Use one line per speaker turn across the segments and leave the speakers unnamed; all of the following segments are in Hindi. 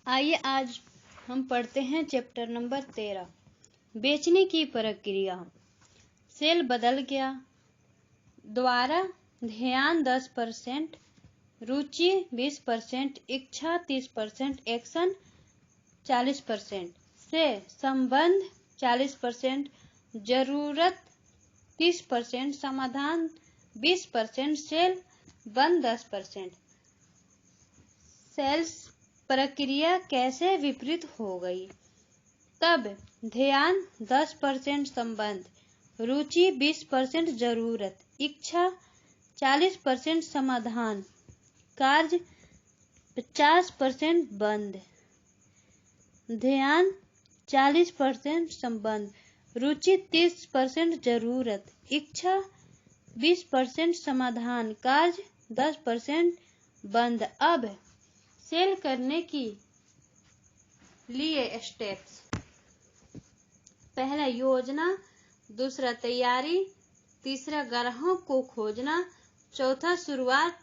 आइए आज हम पढ़ते हैं चैप्टर नंबर 13, बेचने की प्रक्रिया। सेल बदल गया। द्वारा ध्यान 10%, रुचि 20%, इच्छा 30%, एक्शन 40%, से संबंध 40%, जरूरत 30%, समाधान 20%, सेल बंद 10%। सेल्स प्रक्रिया कैसे विपरीत हो गई? तब ध्यान 10%, संबंध, रुचि 20%, जरूरत, इच्छा 40%, समाधान, कार्य 50%, बंद। ध्यान 40%, संबंध, रुचि 30%, जरूरत, इच्छा 20%, समाधान, कार्य 10%, बंद। अब सेल करने की लिए स्टेप्स। पहला योजना, दूसरा तैयारी, तीसरा ग्राहक को खोजना, चौथा शुरुआत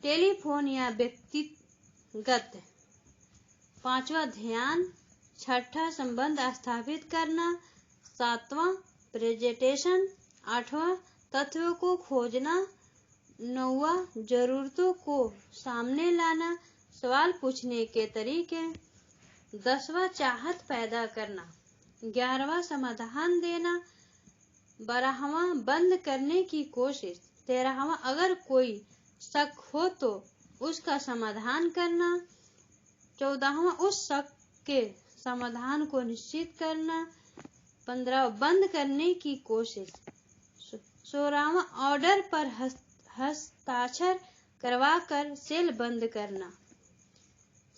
टेलीफोन या व्यक्तिगत, पांचवा ध्यान, छठा संबंध स्थापित करना, सातवां प्रेजेंटेशन, आठवां तथ्यों को खोजना, नौवां जरूरतों को सामने लाना, सवाल पूछने के तरीके, 10वां चाहत पैदा करना, 11वां समाधान देना, 12वां बंद करने की कोशिश, 13वां अगर कोई शक हो तो उसका समाधान करना, 14वां उस शक के समाधान को निश्चित करना, 15वां बंद करने की कोशिश, 16वां ऑर्डर पर हस्ताक्षर करवाकर सेल बंद करना,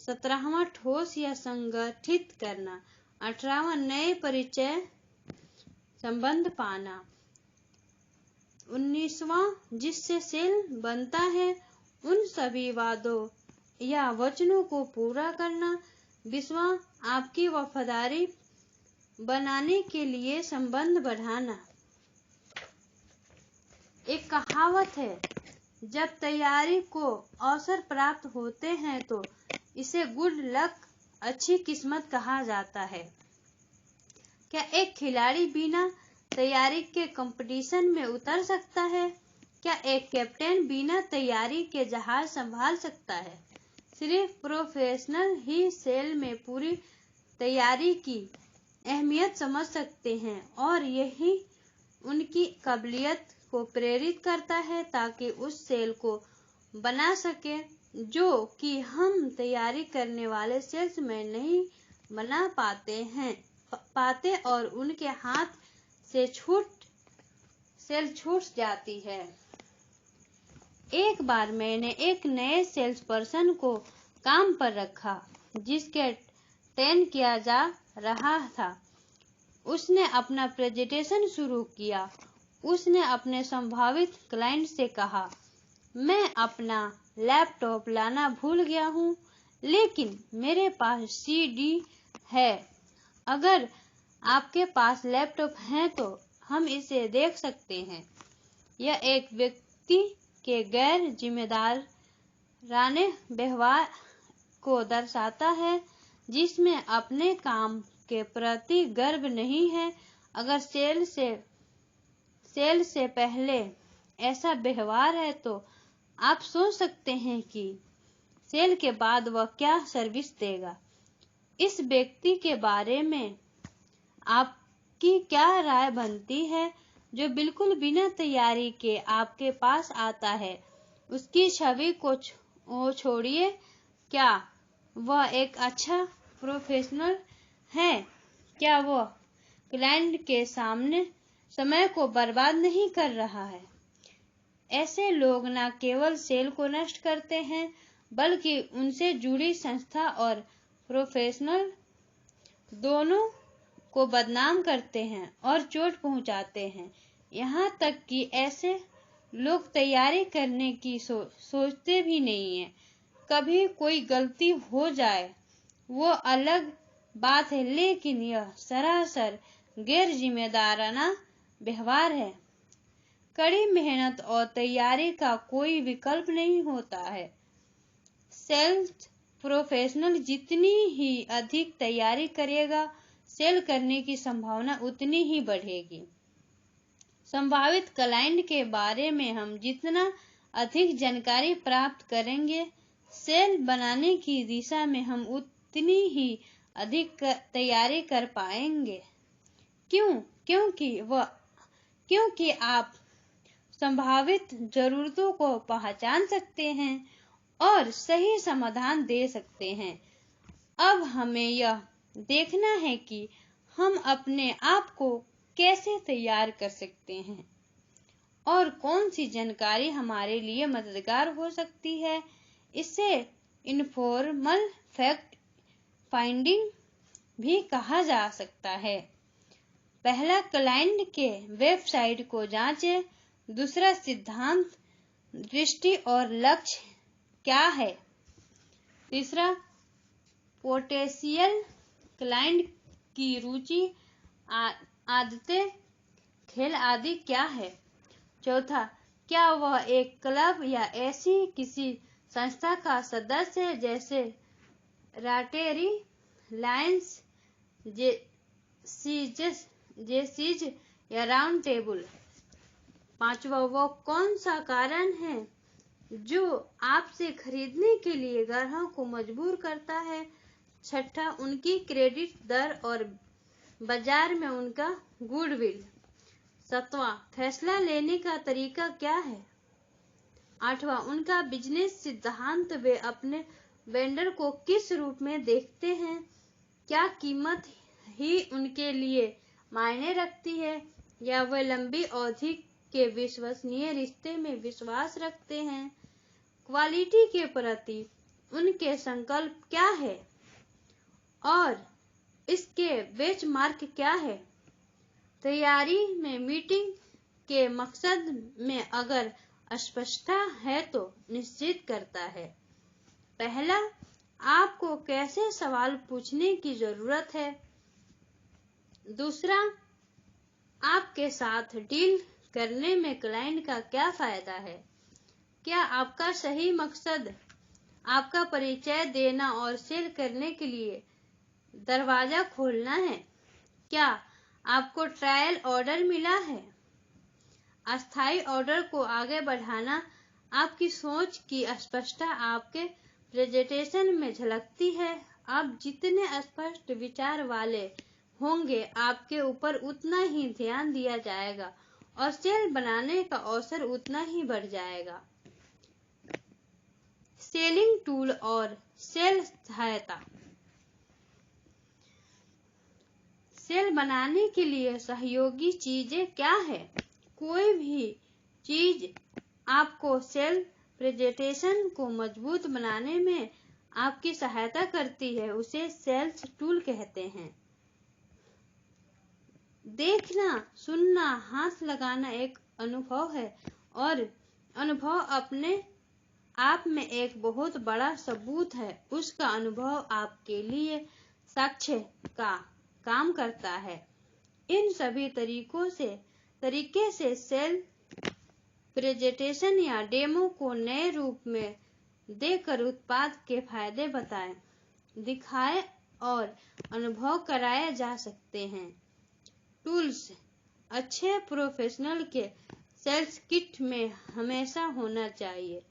17वां ठोस या संगठित करना, 18वां नए परिचय संबंध पाना, 19वां जिससे सेल बनता है उन सभी वादों या वचनों को पूरा करना, 20वां आपकी वफादारी बनाने के लिए संबंध बढ़ाना। एक कहावत है, जब तैयारी को अवसर प्राप्त होते हैं तो इसे गुड लक, अच्छी किस्मत कहा जाता है। क्या एक खिलाड़ी बिना तैयारी के कंपटीशन में उतर सकता है? क्या एक कैप्टन बिना तैयारी के जहाज संभाल सकता है? सिर्फ प्रोफेशनल ही सेल में पूरी तैयारी की अहमियत समझ सकते हैं और यही उनकी काबिलियत को प्रेरित करता है ताकि उस सेल को बना सके जो कि हम तैयारी करने वाले सेल्समैन नहीं बना पाते और उनके हाथ से सेल छूट जाती है। एक बार मैंने एक नए सेल्स पर्सन को काम पर रखा जिसके ट्रेन किया जा रहा था। उसने अपना प्रेजेंटेशन शुरू किया। उसने अपने संभावित क्लाइंट से कहा, मैं अपना लैपटॉप लाना भूल गया हूँ, लेकिन मेरे पास सीडी है। अगर आपके पास लैपटॉप है तो हम इसे देख सकते हैं। यह एक व्यक्ति के गैर जिम्मेदाराना व्यवहार को दर्शाता है जिसमें अपने काम के प्रति गर्व नहीं है। अगर सेल से पहले ऐसा व्यवहार है तो आप सोच सकते हैं कि सेल के बाद वह क्या सर्विस देगा। इस व्यक्ति के बारे में आपकी क्या राय बनती है जो बिल्कुल बिना तैयारी के आपके पास आता है? उसकी छवि को छोड़िए, क्या वह एक अच्छा प्रोफेशनल है? क्या वह क्लाइंट के सामने समय को बर्बाद नहीं कर रहा है? ऐसे लोग न केवल सेल को नष्ट करते हैं बल्कि उनसे जुड़ी संस्था और प्रोफेशनल दोनों को बदनाम करते हैं और चोट पहुंचाते हैं। यहाँ तक कि ऐसे लोग तैयारी करने की सोचते भी नहीं हैं। कभी कोई गलती हो जाए वो अलग बात है, लेकिन यह सरासर गैर जिम्मेदाराना व्यवहार है। कड़ी मेहनत और तैयारी का कोई विकल्प नहीं होता है। सेल्स प्रोफेशनल जितनी ही अधिक तैयारी करेगा, सेल करने की संभावना उतनी ही बढ़ेगी। संभावित क्लाइंट के बारे में हम जितना अधिक जानकारी प्राप्त करेंगे, सेल बनाने की दिशा में हम उतनी ही अधिक तैयारी कर पाएंगे। क्योंकि आप संभावित जरूरतों को पहचान सकते हैं और सही समाधान दे सकते हैं। अब हमें यह देखना है कि हम अपने आप को कैसे तैयार कर सकते हैं और कौन सी जानकारी हमारे लिए मददगार हो सकती है। इसे इनफॉर्मल फैक्ट फाइंडिंग भी कहा जा सकता है। पहला, क्लाइंट के वेबसाइट को जांचें। दूसरा, सिद्धांत, दृष्टि और लक्ष्य क्या है। तीसरा, पोटेंशियल क्लाइंट की रुचि, आदतें, खेल आदि क्या है। चौथा, क्या वह एक क्लब या ऐसी किसी संस्था का सदस्य है जैसे रोटरी, लायंस, जेसीज या राउंड टेबल। पांचवा, वो कौन सा कारण है जो आपसे खरीदने के लिए ग्राहक को मजबूर करता है। छठा, उनकी क्रेडिट दर और बाजार में उनका गुडविल। सातवां, फैसला लेने का तरीका क्या है। आठवां, उनका बिजनेस सिद्धांत, वे अपने वेंडर को किस रूप में देखते हैं। क्या कीमत ही उनके लिए मायने रखती है या वे लंबी अवधि के विश्वसनीय रिश्ते में विश्वास रखते हैं। क्वालिटी के प्रति उनके संकल्प क्या है और इसके बेंचमार्क क्या है। तैयारी में मीटिंग के मकसद में अगर अस्पष्टता है तो निश्चित करता है। पहला, आपको कैसे सवाल पूछने की जरूरत है। दूसरा, आपके साथ डील करने में क्लाइंट का क्या फायदा है। क्या आपका सही मकसद आपका परिचय देना और सेल करने के लिए दरवाजा खोलना है। क्या आपको ट्रायल ऑर्डर मिला है। अस्थायी ऑर्डर को आगे बढ़ाना। आपकी सोच की स्पष्टता आपके प्रेजेंटेशन में झलकती है। आप जितने स्पष्ट विचार वाले होंगे, आपके ऊपर उतना ही ध्यान दिया जाएगा और सेल बनाने का अवसर उतना ही बढ़ जाएगा। सेलिंग टूल और सेल सहायता। सेल बनाने के लिए सहयोगी चीजें क्या है। कोई भी चीज आपको सेल प्रेजेंटेशन को मजबूत बनाने में आपकी सहायता करती है, उसे सेल्स टूल कहते हैं। देखना, सुनना, हाथ लगाना एक अनुभव है और अनुभव अपने आप में एक बहुत बड़ा सबूत है। उसका अनुभव आपके लिए साक्ष्य का काम करता है। इन सभी तरीके से सेल प्रेजेंटेशन या डेमो को नए रूप में देकर उत्पाद के फायदे बताएं, दिखाएं और अनुभव कराए जा सकते हैं। टूल्स अच्छे प्रोफेशनल के सेल्स किट में हमेशा होना चाहिए।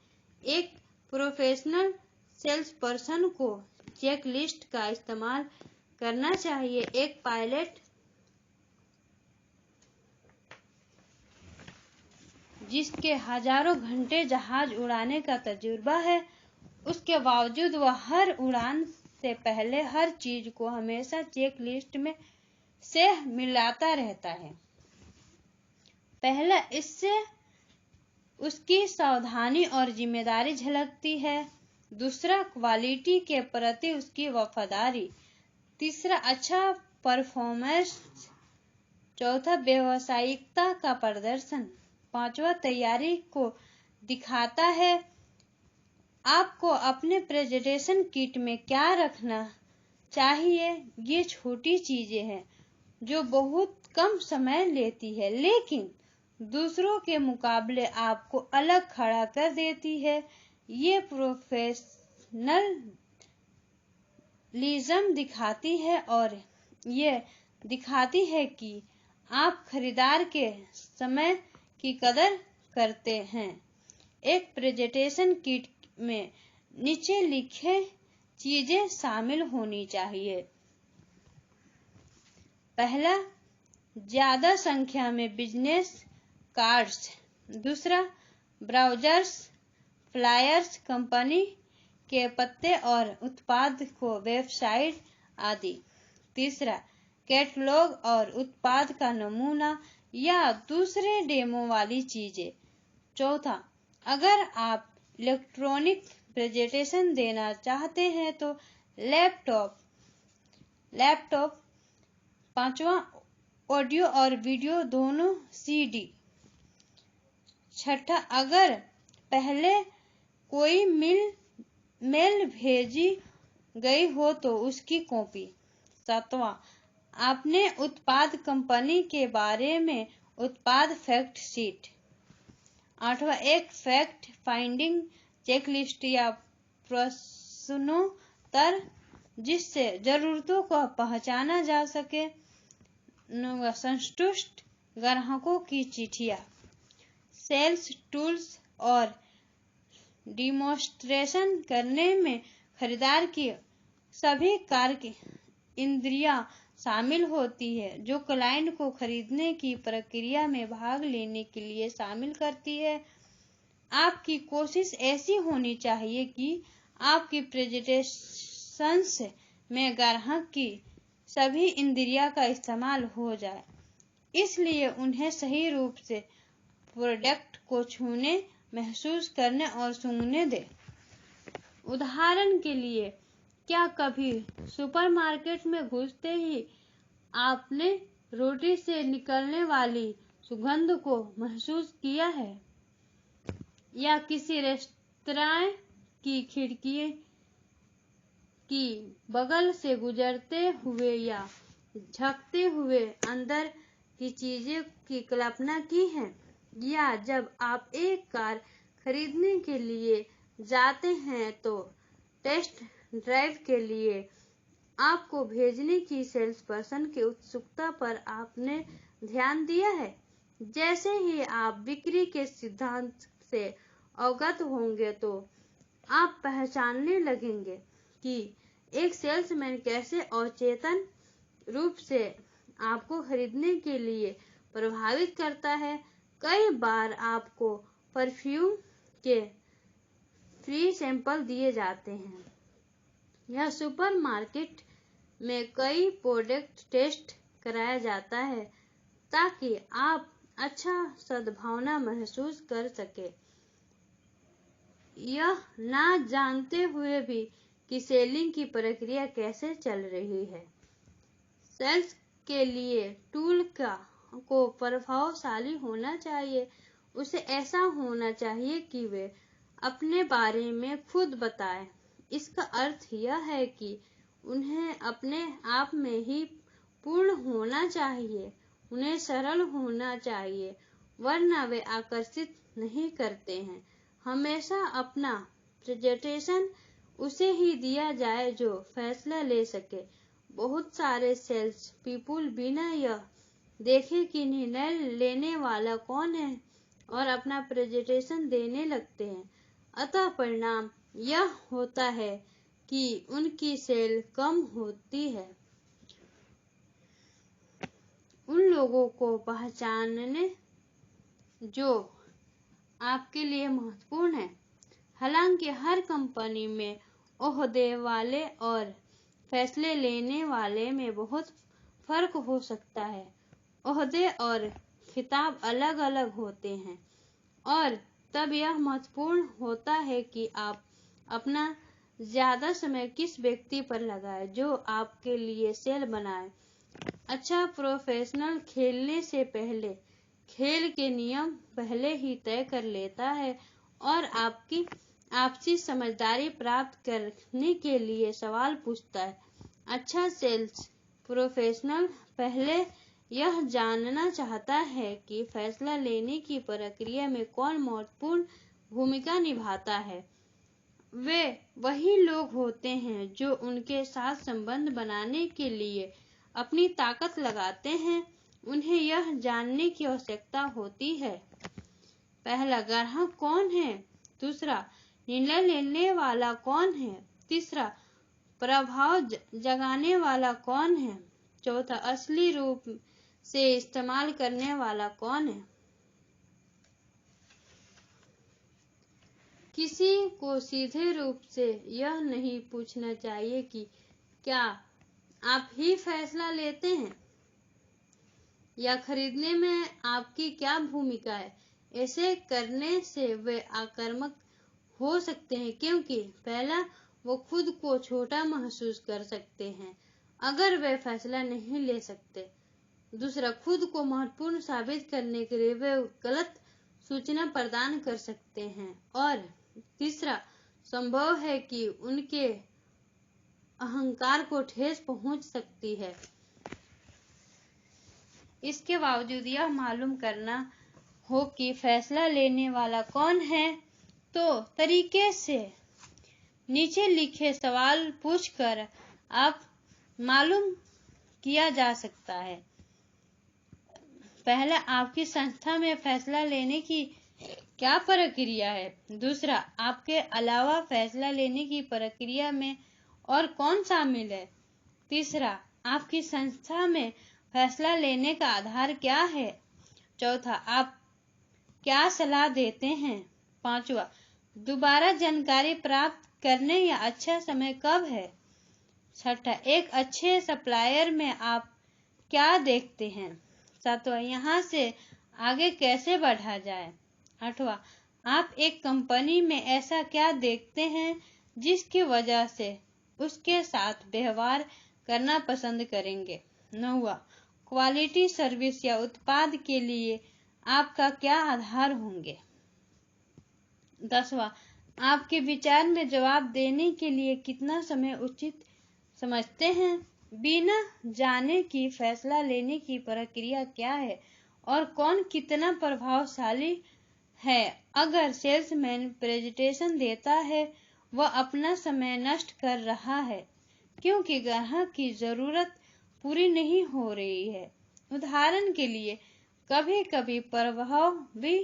एक प्रोफेशनल सेल्स पर्सन को चेकलिस्ट का इस्तेमाल करना चाहिए। एक पायलट जिसके हजारों घंटे जहाज उड़ाने का तजुर्बा है, उसके बावजूद वह हर उड़ान से पहले हर चीज को हमेशा चेकलिस्ट में से मिलाता रहता है। पहला, इससे उसकी सावधानी और जिम्मेदारी झलकती है। दूसरा, क्वालिटी के प्रति उसकी वफादारी। तीसरा, अच्छा परफॉर्मेंस। चौथा, व्यावसायिकता का प्रदर्शन। पांचवा, तैयारी को दिखाता है। आपको अपने प्रेजेंटेशन किट में क्या रखना चाहिए। ये छोटी चीजें हैं जो बहुत कम समय लेती है, लेकिन दूसरों के मुकाबले आपको अलग खड़ा कर देती है। ये प्रोफेशनल प्रोफेशनलिज्म दिखाती है और ये दिखाती है कि आप खरीदार के समय की कदर करते हैं। एक प्रेजेंटेशन किट में नीचे लिखे चीजें शामिल होनी चाहिए। पहला, ज्यादा संख्या में बिजनेस कार्ड्स। दूसरा, ब्राउजर्स, फ्लायर्स, कंपनी के पत्ते और उत्पाद को वेबसाइट आदि। तीसरा, कैटलॉग और उत्पाद का नमूना या दूसरे डेमो वाली चीजें। चौथा, अगर आप इलेक्ट्रॉनिक प्रेजेंटेशन देना चाहते हैं तो लैपटॉप। पांचवा, ऑडियो और वीडियो दोनों CD। छठा, अगर पहले कोई मेल भेजी गई हो तो उसकी कॉपी। सातवां, आपने उत्पाद कंपनी के बारे में उत्पाद फैक्ट शीट। आठवां, एक फैक्ट फाइंडिंग चेकलिस्ट या प्रश्नोत्तर जिससे जरूरतों को पहचाना जा सके। नौवां, संतुष्ट ग्राहकों की चिट्ठियां। सेल्स टूल्स और डिमॉन्स्ट्रेशन करने में खरीदार की सभी कार्य इंद्रियां शामिल होती है जो क्लाइंट को खरीदने की प्रक्रिया में भाग लेने के लिए शामिल करती है। आपकी कोशिश ऐसी होनी चाहिए कि आपकी प्रेजेंटेशंस में ग्राहक की सभी इंद्रियां का इस्तेमाल हो जाए, इसलिए उन्हें सही रूप से प्रोडक्ट को छूने, महसूस करने और सूंघने दें। उदाहरण के लिए, क्या कभी सुपरमार्केट में घुसते ही आपने रोटी से निकलने वाली सुगंध को महसूस किया है? या किसी रेस्तरां की खिड़की की बगल से गुजरते हुए या झांकते हुए अंदर की चीजों की कल्पना की है? या जब आप एक कार खरीदने के लिए जाते हैं तो टेस्ट ड्राइव के लिए आपको भेजने की सेल्स पर्सन की उत्सुकता पर आपने ध्यान दिया है? जैसे ही आप बिक्री के सिद्धांत से अवगत होंगे तो आप पहचानने लगेंगे कि एक सेल्समैन कैसे अवचेतन रूप से आपको खरीदने के लिए प्रभावित करता है। कई बार आपको परफ्यूम के फ्री सैंपल दिए जाते हैं या सुपरमार्केट में कई प्रोडक्ट टेस्ट कराया जाता है ताकि आप अच्छा सद्भावना महसूस कर सके, यह ना जानते हुए भी कि सेलिंग की प्रक्रिया कैसे चल रही है। सेल्स के लिए टूल को प्रभावशाली होना चाहिए। उसे ऐसा होना चाहिए कि वे अपने बारे में खुद बताएं। इसका अर्थ यह है कि उन्हें अपने आप में ही पूर्ण होना चाहिए। उन्हें सरल होना चाहिए, वरना वे आकर्षित नहीं करते हैं। हमेशा अपना प्रेजेंटेशन उसे ही दिया जाए जो फैसला ले सके। बहुत सारे सेल्स पीपुल बिना यह देखे कि निर्णय लेने वाला कौन है और अपना प्रेजेंटेशन देने लगते हैं। अतः परिणाम यह होता है कि उनकी सेल कम होती है। उन लोगों को पहचानें जो आपके लिए महत्वपूर्ण है। हालांकि हर कंपनी में ओहदे वाले और फैसले लेने वाले में बहुत फर्क हो सकता है। ओहदे और खिताब अलग अलग होते हैं और तब यह महत्वपूर्ण होता है कि आप अपना ज्यादा समय किस व्यक्ति पर लगाएं जो आपके लिए सेल बनाए। अच्छा प्रोफेशनल खेलने से पहले खेल के नियम पहले ही तय कर लेता है और आपकी आपसी समझदारी प्राप्त करने के लिए सवाल पूछता है। अच्छा सेल्स प्रोफेशनल पहले यह जानना चाहता है कि फैसला लेने की प्रक्रिया में कौन महत्वपूर्ण भूमिका निभाता है। वे वही लोग होते हैं जो उनके साथ संबंध बनाने के लिए अपनी ताकत लगाते हैं। उन्हें यह जानने की आवश्यकता होती है, पहला, ग्राहक कौन है, दूसरा, निर्णय लेने वाला कौन है, तीसरा, प्रभाव जगाने वाला कौन है, चौथा, असली रूप से इस्तेमाल करने वाला कौन है। किसी को सीधे रूप से यह नहीं पूछना चाहिए कि क्या आप ही फैसला लेते हैं या खरीदने में आपकी क्या भूमिका है। ऐसे करने से वे आक्रामक हो सकते हैं, क्योंकि पहला, वो खुद को छोटा महसूस कर सकते हैं अगर वे फैसला नहीं ले सकते, दूसरा, खुद को महत्वपूर्ण साबित करने के लिए वे गलत सूचना प्रदान कर सकते हैं, और तीसरा, संभव है कि उनके अहंकार को ठेस पहुंच सकती है। इसके बावजूद यह मालूम करना हो कि फैसला लेने वाला कौन है, तो तरीके से नीचे लिखे सवाल पूछकर आप मालूम किया जा सकता है। पहला, आपकी संस्था में फैसला लेने की क्या प्रक्रिया है, दूसरा, आपके अलावा फैसला लेने की प्रक्रिया में और कौन शामिल है, तीसरा, आपकी संस्था में फैसला लेने का आधार क्या है, चौथा, आप क्या सलाह देते हैं, पांचवा, दोबारा जानकारी प्राप्त करने या अच्छा समय कब है, छठा, एक अच्छे सप्लायर में आप क्या देखते हैं, सातवां, यहाँ से आगे कैसे बढ़ा जाए, आठवां, आप एक कंपनी में ऐसा क्या देखते हैं जिसकी वजह से उसके साथ व्यवहार करना पसंद करेंगे, नौवां, क्वालिटी सर्विस या उत्पाद के लिए आपका क्या आधार होंगे, दसवां, आपके विचार में जवाब देने के लिए कितना समय उचित समझते हैं। बिना जाने कि फैसला लेने की प्रक्रिया क्या है और कौन कितना प्रभावशाली है, अगर सेल्समैन प्रेजेंटेशन देता है, वह अपना समय नष्ट कर रहा है, क्योंकि ग्राहक की जरूरत पूरी नहीं हो रही है। उदाहरण के लिए, कभी कभी प्रभावी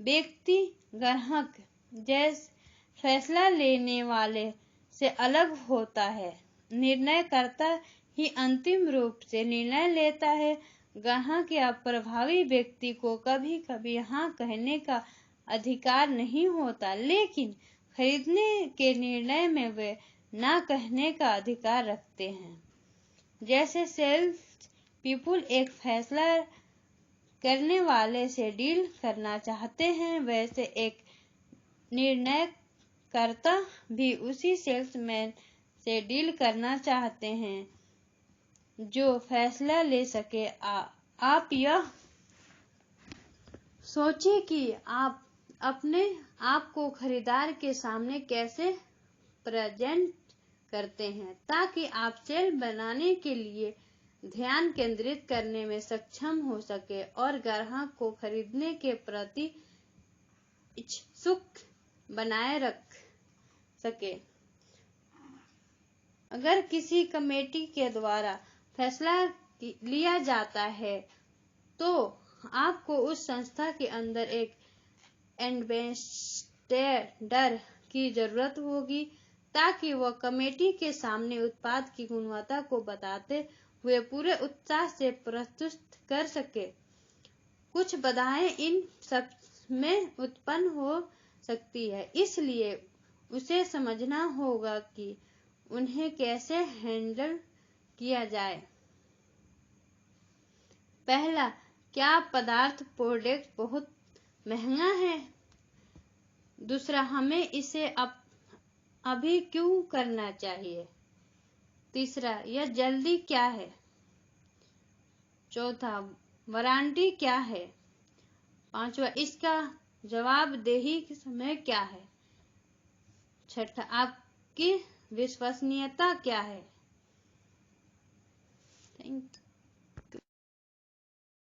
व्यक्ति ग्राहक जैसे फैसला लेने वाले से अलग होता है। निर्णयकर्ता ही अंतिम रूप से निर्णय लेता है। ग्राहक या प्रभावी व्यक्ति को कभी कभी हाँ कहने का अधिकार नहीं होता, लेकिन खरीदने के निर्णय में वे ना कहने का अधिकार रखते हैं। जैसे सेल्स पीपुल एक फैसला करने वाले से डील करना चाहते हैं, वैसे एक निर्णयकर्ता भी उसी सेल्समैन से डील करना चाहते हैं जो फैसला ले सके। आप यह सोचें कि आप अपने आप को खरीदार के सामने कैसे प्रेजेंट करते हैं, ताकि आप सेल बनाने के लिए ध्यान केंद्रित करने में सक्षम हो सके और ग्राहक को खरीदने के प्रति इच्छुक बनाए रख सके। अगर किसी कमेटी के द्वारा फैसला लिया जाता है, तो आपको उस संस्था के अंदर एक एम्बेसडर की जरूरत होगी, ताकि वह कमेटी के सामने उत्पाद की गुणवत्ता को बताते हुए पूरे उत्साह से प्रस्तुत कर सके। कुछ बाधाएं इन सब में उत्पन्न हो सकती है, इसलिए उसे समझना होगा कि उन्हें कैसे हैंडल किया जाए। पहला, क्या पदार्थ प्रोडक्ट बहुत महंगा है, दूसरा, हमें इसे अभी क्यों करना चाहिए, तीसरा, यह जल्दी क्या है, चौथा, वारंटी क्या है, पांचवा, इसका जवाबदेही के समय क्या है, छठा, आपकी विश्वसनीयता क्या है। Thank you.